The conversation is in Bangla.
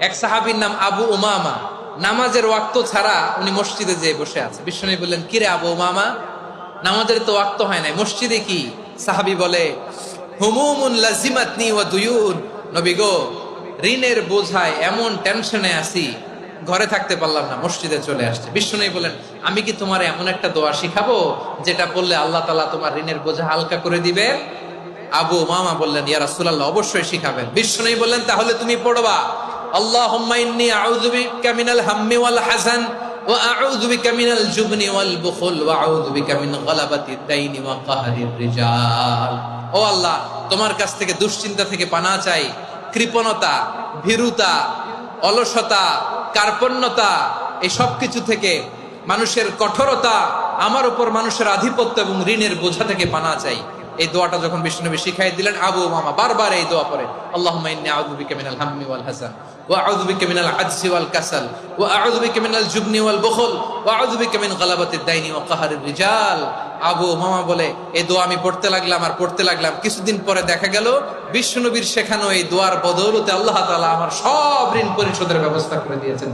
এক সাহাবীর নাম আবু উমামা, নামাজের ওয়াক্ত ছাড়া উনি মসজিদে যেয়ে বসে আছে। বিশ্বনবী বললেন, কিরে আবু উমামা, নামাজের তো ওয়াক্ত হয় নাই, মসজিদে কি? সাহাবী বলে, হুমুমুন লাজিমাতনি ওয়া দুয়ুন। নবী গো, ঋণের বোঝায় এমন টেনশনে আছি, ঘরে থাকতে পারলাম না, মসজিদে চলে আসছে। বিশ্বনবী বলেন, আমি কি তোমার এমন একটা দোয়া শিখাবো যেটা পড়লে আল্লাহ তাআলা তোমার ঋণের বোঝা হালকা করে দিবে? আবু উমামা বললেন, ইয়া রাসূলুল্লাহ, অবশ্যই শিখাবেন। বিশ্বনবী বললেন, তাহলে তুমি পড়বা, আল্লাহুম্মা ইন্নী আউযু বিকা মিনাল হাম্মি ওয়াল হাযান ওয়া আউযু বিকা মিনাল জুবনি ওয়াল বুখল ওয়া আউযু বিকা মিন গালাবাতিদ দাইনি ওয়া কাহরির রিজাল। ও আল্লাহ, তোমার কাছ থেকে দুশ্চিন্তা থেকে পানাহ চাই, কৃপণতা, ভীরুতা, অলসতা, কার্পণ্যতা, এই সব কিছু থেকে, মানুষের কঠোরতা, আমার উপর মানুষের আধিপত্য এবং ঋণের বোঝা থেকে পানাহ চাই। এই দোয়াটা যখন বিশ্বনবী শিখাই দিলেন, আবু উমামা বারবার এই দোয়া পড়ে, আল্লাহুম্মা ইন্নী আউযু বিকা মিনাল হাম্মি ওয়াল হাযান ওয়া আউযু বিকা মিনাল আজজি ওয়াল কাসাল ওয়া আউযু বিকা মিনাল জুবনি ওয়াল বুখল ওয়া আউযু বিকা মিন গালাবাতিদ দাইনি ওয়া কাহরির রিজাল। আবু উমামা বলে, এই দোয়া আমি পড়তে লাগলাম আর পড়তে লাগলাম, কিছুদিন পরে দেখা গেল বিশ্বনবীর শেখানো এই দোয়ার বদৌলতে আল্লাহ তাআলা আমার সব ঋণ পরিশোধের ব্যবস্থা করে দিয়েছেন।